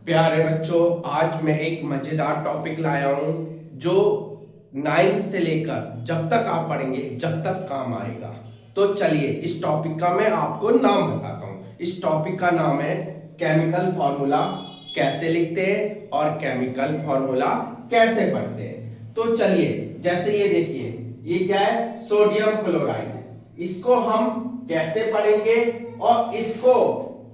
प्यारे बच्चों, आज मैं एक मजेदार टॉपिक लाया हूं जो 9th से लेकर जब तक आप पढ़ेंगे जब तक काम आएगा। तो चलिए इस टॉपिक का मैं आपको नाम बताता हूं। इस टॉपिक का नाम है केमिकल फॉर्मूला कैसे लिखते हैं और केमिकल फॉर्मूला कैसे पढ़ते हैं। तो चलिए, जैसे ये देखिए, ये क्या है? Sodium chloride. इसको हम कैसे पढ़ेंगे और इसको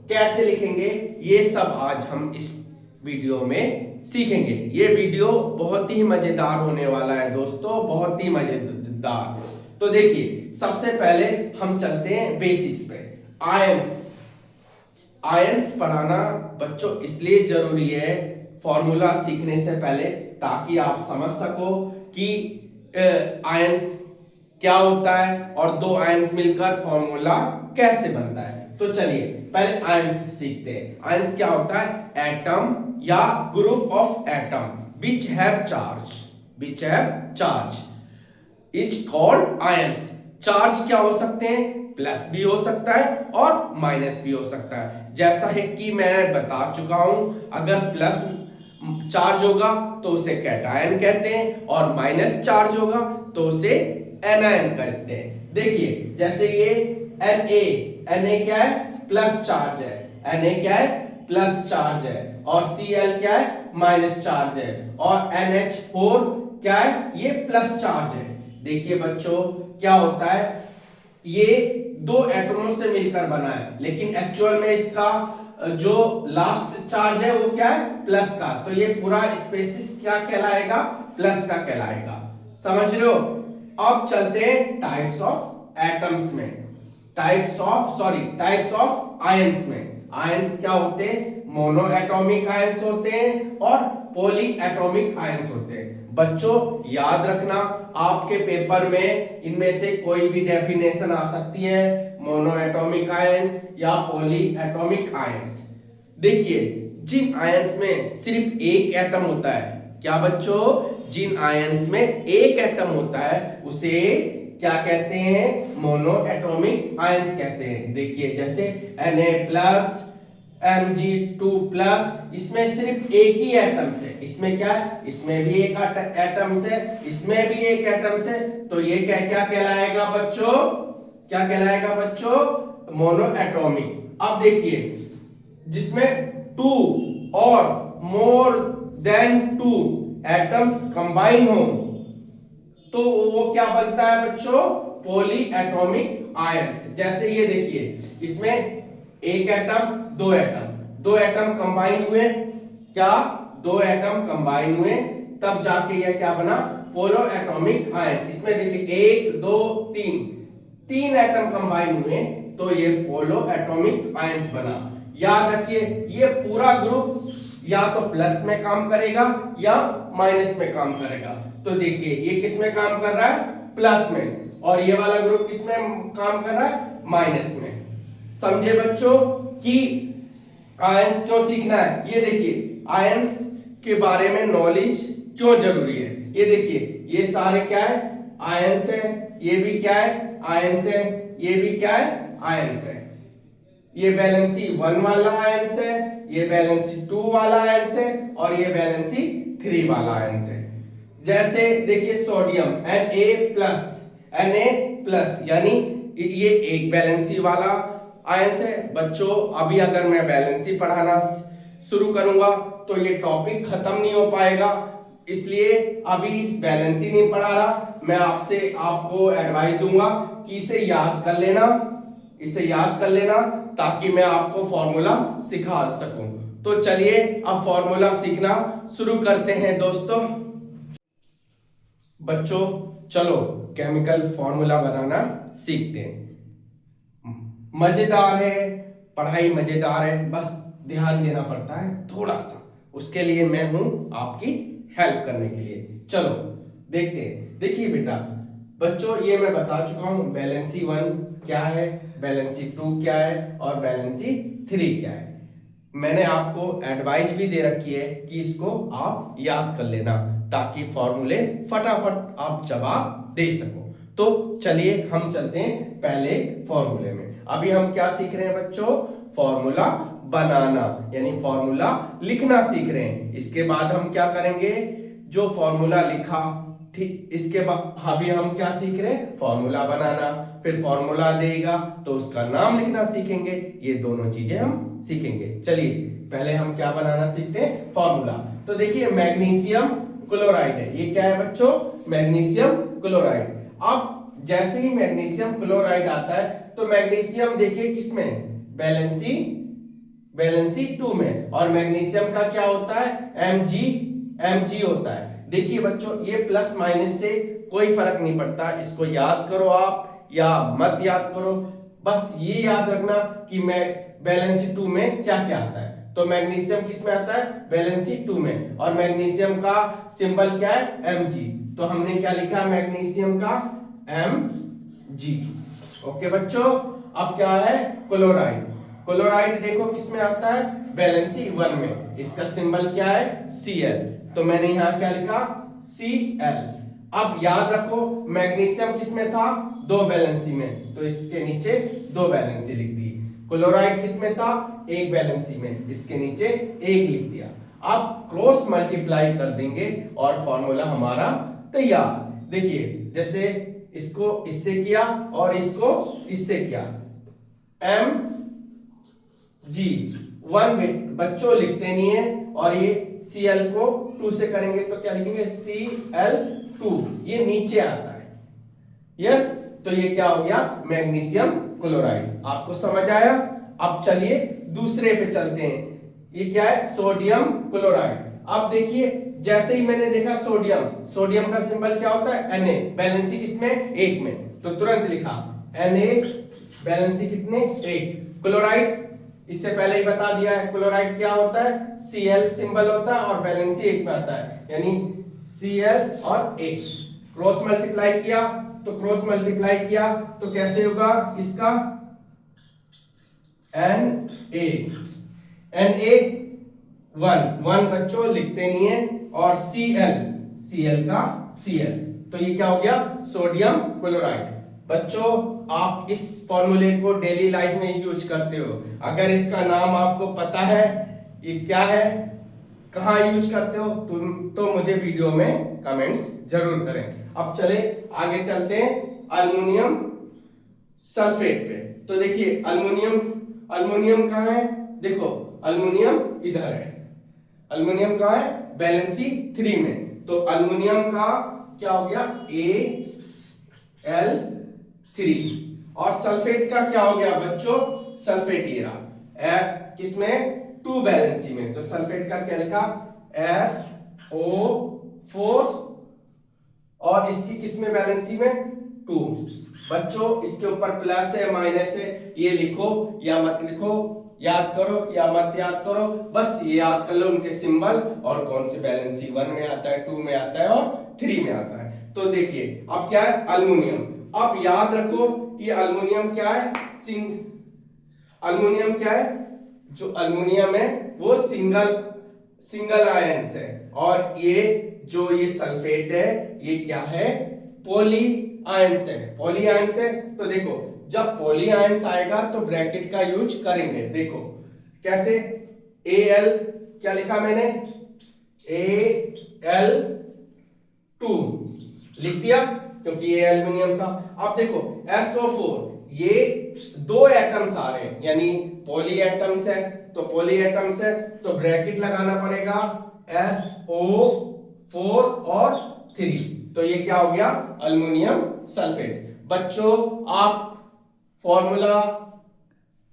कैसे लिखेंगे, ये सब आज हम इस वीडियो में सीखेंगे। ये वीडियो बहुत ही मजेदार होने वाला है दोस्तों, बहुत ही मजेदार। तो देखिए, सबसे पहले हम चलते हैं बेसिक्स पे। आयंस आयंस पढ़ाना बच्चों इसलिए जरूरी है फॉर्मूला सीखने से पहले, ताकि आप समझ सको कि आयंस क्या होता है और दो आयंस मिलकर फॉर्मूला कैसे बनता है। तो चलिए पहले आयंस सीखते हैं। आयंस क्या होता है? एटम या group of atom which have charge is called ions. Charge क्या हो सकते हैं? प्लस भी हो सकता है और माइनस भी हो सकता है। जैसा है कि मैं बता चुका हूं, अगर प्लस चार्ज होगा तो उसे कैटायन कहते हैं और माइनस चार्ज होगा तो उसे एनायन कहते हैं। देखिए, जैसे ये Na क्या है? प्लस चार्ज है। Na क्या है? प्लस चार्ज है। और Cl क्या है? माइनस चार्ज है। और NH4 क्या है? ये प्लस चार्ज है। देखिए बच्चों, क्या होता है, ये दो एटमों से मिलकर बना है, लेकिन एक्चुअल में इसका जो लास्ट चार्ज है वो क्या है? प्लस का। तो ये पूरा स्पेसिस क्या कहलाएगा? प्लस का कहलाएगा। समझ रहे हो? अब चलते हैं टाइप्स ऑफ एटम्स में, टाइप्स ऑफ आयंस में। आयंस क्या होते हैं? मोनो एटॉमिक आयंस होते हैं और पॉली एटॉमिक आयंस होते हैं। बच्चों याद रखना, आपके पेपर में इनमें से कोई भी डेफिनेशन आ सकती है, मोनो एटॉमिक आयंस या पॉली एटॉमिक आयंस। देखिए, जिन आयंस में सिर्फ एक एटम होता है, क्या बच्चों? जिन आयंस में एक एटम होता है उसे क्या कहते हैं? मोनो एटॉमिक आयंस कहते हैं। देखिए, जैसे Na+, Mg2+, इसमें सिर्फ एक ही एटम से, इसमें क्या है? इसमें भी एक एटम से, इसमें भी एक एटम से। तो ये क्या क्या कहलाएगा बच्चों? क्या कहलाएगा बच्चों? Mono atomic. अब देखिए, जिसमें 2 और मोर देन 2 एटम्स कंबाइन हो तो वो क्या बनता है बच्चों? Poly atomic ions. जैसे ये देखिए, इसमें एक एटम, दो एटम कंबाइन हुए, क्या? दो एटम कंबाइन हुए, तब जाके ये क्या बना? पोलो एटॉमिक आयन। इसमें देखिए 1 2 3 एटम कंबाइन हुए तो ये पोलो एटॉमिक आयंस बना। याद रखिए, ये पूरा ग्रुप या तो प्लस में काम करेगा या माइनस में काम करेगा। तो देखिए, ये किस में काम कर रहा है? प्लस में। और ये वाला ग्रुप किस में काम कर रहा है? माइनस में। समझे बच्चों कि आयंस क्यों सीखना है? ये देखिए, आयंस के बारे में नॉलेज क्यों जरूरी है। ये देखिए, ये सारे क्या है? आयंस है। ये भी क्या है? आयंस है। ये भी क्या है? आयंस है। ये वैलेंसी 1 वाला आयंस है, ये वैलेंसी 2 वाला आयंस है और ये वैलेंसी 3 वाला आयंस है। जैसे देखिए, सोडियम Na+, यानी ये एक वैलेंसी वाला आयंस है। बच्चों, अभी अगर मैं वैलेंसी पढ़ाना शुरू करूंगा तो ये टॉपिक खत्म नहीं हो पाएगा, इसलिए अभी इस वैलेंसी नहीं पढ़ा रहा। मैं आपको एडवाइस दूंगा कि इसे याद कर लेना ताकि मैं आपको फॉर्मूला सिखा सकूं। तो चलिए अब फॉर्मूला सीखना शुरू करते हैं दोस्तों। बच्चों चलो केमिकल फॉर्मूला बनाना सीखते हैं। मजेदार है, पढ़ाई मजेदार है, बस ध्यान देना पड़ता है थोड़ा सा। उसके लिए मैं हूं आपकी हेल्प करने के लिए। चलो देखते हैं। देखिए बेटा, बच्चों ये मैं बता चुका हूं, वैलेंसी 1 क्या है, वैलेंसी 2 क्या है और वैलेंसी 3 क्या है। मैंने आपको एडवाइस भी दे रखी है कि इसको आप याद कर लेना ताकि फॉर्मूले फटाफट आप जवाब दे सको। तो चलिए हम चलते हैं पहले फॉर्मूले में। अभी हम क्या सीख रहे हैं बच्चों? फॉर्मूला बनाना, यानी फॉर्मूला लिखना सीख रहे हैं। इसके बाद हम क्या करेंगे, जो फॉर्मूला लिखा, ठीक, इसके बाद अभी हम क्या सीख रहे हैं, फॉर्मूला बनाना। फिर फॉर्मूला देगा तो उसका नाम लिखना सीखेंगे। ये दोनों चीजें हम सीखेंगे। चलिए पहले हम क्या बनाना सीखते हैं, फॉर्मूला। तो देखिए मैग्नीशियम क्लोराइड है, ये क्या है बच्चों, मैग्नीशियम क्लोराइड। अब जैसे ही मैग्नीशियम क्लोराइड आता है तो मैग्नीशियम देखिए किसमें, वैलेंसी 2 में, और मैग्नीशियम का क्या होता है, Mg होता है। देखिए बच्चों ये प्लस माइनस से कोई फर्क नहीं पड़ता, इसको याद करो आप या मत याद करो, बस ये याद रखना कि मैं वैलेंसी 2 में क्या क्या आता है। तो मैग्नीशियम किस में आता है, वैलेंसी 2 में, और मैग्नीशियम का सिंबल क्या है, Mg। तो हमने क्या लिखा मैग्नीशियम का, Mg। ओके बच्चों, अब क्या है, क्लोराइड। क्लोराइड देखो किस में आता है, वैलेंसी 1 में, इसका सिंबल क्या है, Cl। तो मैंने यहां क्या लिखा, Cl। अब याद रखो मैग्नीशियम किस में था, 2 वैलेंसी में, तो इसके नीचे 2 वैलेंसी लिख दी। क्लोराइड किस में था, 1 वैलेंसी में, इसके नीचे 1 लिख दिया। अब क्रॉस मल्टीप्लाई कर देंगे और फॉर्मूला हमारा तैयार। देखिए जैसे इसको इससे किया और इसको इससे किया, Mg 1 बच्चों लिखते नहीं है, और ये Cl को 2 से करेंगे तो क्या लिखेंगे, Cl2, ये नीचे आता है। यस, तो ये क्या हो गया, मैग्नीशियम क्लोराइड। आपको समझ आया। अब चलिए दूसरे पे चलते हैं, ये क्या है, सोडियम क्लोराइड। अब देखिए जैसे ही मैंने देखा सोडियम का सिंबल क्या होता है, Na, वैलेंसी किसमें, 1 में, तो तुरंत लिखा Na, वैलेंसी कितने, 1। क्लोराइड इससे पहले ही बता दिया है, क्लोराइड क्या होता है, Cl सिंबल होता है और वैलेंसी 1 में आता है, यानी Cl और 1। क्रॉस मल्टीप्लाई किया तो कैसे होगा इसका, Na 1 बच्चों लिखते नहीं है, और Cl का Cl, तो ये क्या हो गया, सोडियम क्लोराइड। बच्चों आप इस फॉर्मूले को डेली लाइफ में यूज करते हो, अगर इसका नाम आपको पता है ये क्या है, कहाँ यूज करते हो, तो मुझे वीडियो में कमेंट्स जरूर करें। अब चले आगे चलते हैं अल्युमिनियम सल्फेट पे। तो देखिए अल्युमिनियम कहाँ है, देखो अल्युमिनियम इधर है, अल्युमिनियम कहाँ है, वैलेंसी 3 में, तो अल्युमिनियम का क्या हो गया, Al3, और सल्फेट का क्या हो गया बच्चों, सल्फेट ये रहा, किसमें, 2 वैलेंसी में, तो सल्फेट का क्या लिखा, SO4, और इसकी किसमें वैलेंसी में, 2। बच्चों इसके ऊपर प्लस है माइनस है, ये लिखो या मत लिखो, याद करो या मत याद करो, बस ये याद कर लो उनके सिंबल और कौन सी वैलेंसी 1 में आता है, 2 में आता है और 3 में आता है। तो देखिए अब क्या है, अल्युमिनियम। अब याद रखो ये अल्युमिनियम क्या है, अल्युमिनियम क्या है, जो अल्युमिनियम है वो सिंगल आयंस है, और ये जो ये सल्फेट है ये क्या है, पॉली आयंस है। तो देखो जब पॉली आयंस आएगा तो ब्रैकेट का यूज करेंगे। देखो कैसे, Al क्या लिखा मैंने, Al2 लिख दिया क्योंकि ये एल्युमिनियम था। अब देखो SO4, ये 2 एटम्स आ रहे हैं, यानी पॉली एटम्स है, तो ब्रैकेट लगाना पड़ेगा, SO4 और 3, तो ये क्या हो गया, अल्युमिनियम सल्फेट। बच्चों आप फॉर्मूला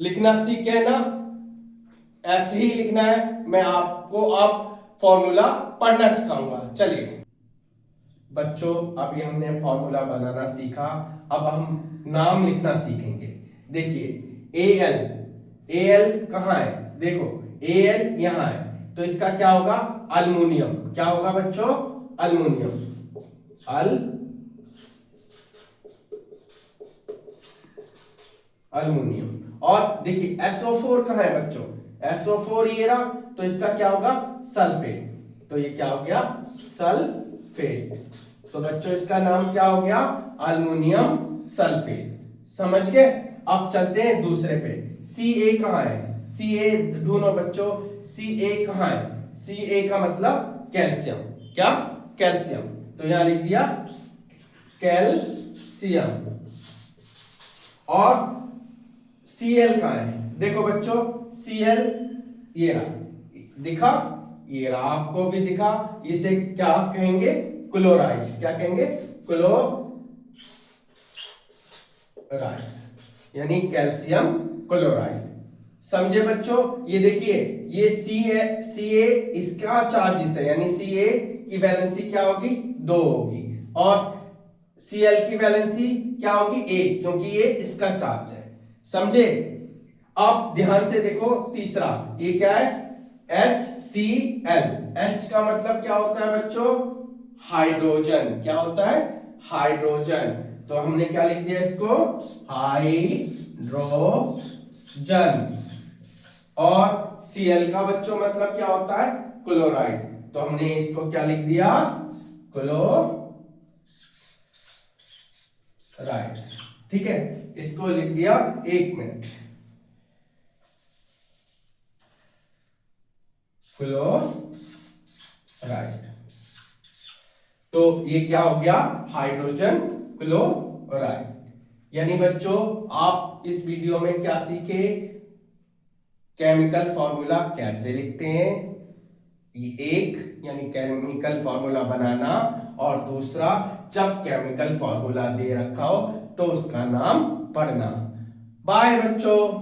लिखना सीख गए ना, ऐसे ही लिखना है, मैं आपको अब फॉर्मूला पढ़ना सिखाऊंगा। चलिए बच्चों अभी हमने फॉर्मूला बनाना सीखा, अब हम नाम लिखना सीखेंगे। देखिए Al कहाँ है, देखो Al यहां है, तो इसका क्या होगा, अल्युमिनियम। क्या होगा बच्चों, अल्युमिनियम, अल्युमिनियम। और देखिए SO4 कहाँ है बच्चों, SO4 ये रहा, तो इसका क्या होगा, सल्फेट, तो ये क्या हो गया, सल्फेट। तो बच्चों इसका नाम क्या हो गया, अल्युमिनियम सल्फेट। समझ गए। अब चलते हैं दूसरे पे, Ca कहाँ है, सी ए ढूंढो बच्चों, सी ए कहाँ है? सी ए का मतलब कैल्शियम, क्या? कैल्शियम। तो यहां लिख दिया कैल्शियम। और Cl कहाँ है? देखो बच्चों Cl ये रहा, दिखा? ये रहा, आपको भी दिखा। इसे क्या कहेंगे? क्लोराइड। क्या कहेंगे? क्लोराइड, यानी कैल्शियम क्लोराइड। समझे बच्चों? ये देखिए, ये Ca इसका चार्ज है, यानी Ca की वैलेंसी क्या होगी? 2 होगी, और Cl की वैलेंसी क्या होगी? 1, क्योंकि ये इसका चार्ज है। समझे? अब ध्यान से देखो तीसरा, ये क्या है? HCl। H का मतलब क्या होता है बच्चों? हाइड्रोजन। क्या होता है? हाइड्रोजन। तो हमने क्या लिख दिया इसको? हाइड्रोजन। और Cl का बच्चों मतलब क्या होता है? क्लोराइड। तो हमने इसको क्या लिख दिया? क्लोराइड। ठीक है, इसको लिख दिया। 1 मिनट। क्लोराइड। तो ये क्या हो गया? Hydrogen chloride. यानी बच्चों आप इस वीडियो में क्या सीखे? केमिकल फॉर्मूला कैसे लिखते हैं, एक यानी केमिकल फॉर्मूला बनाना, और दूसरा जब केमिकल फॉर्मूला दे रखा हो तो उसका नाम पढ़ना। बाय बच्चों।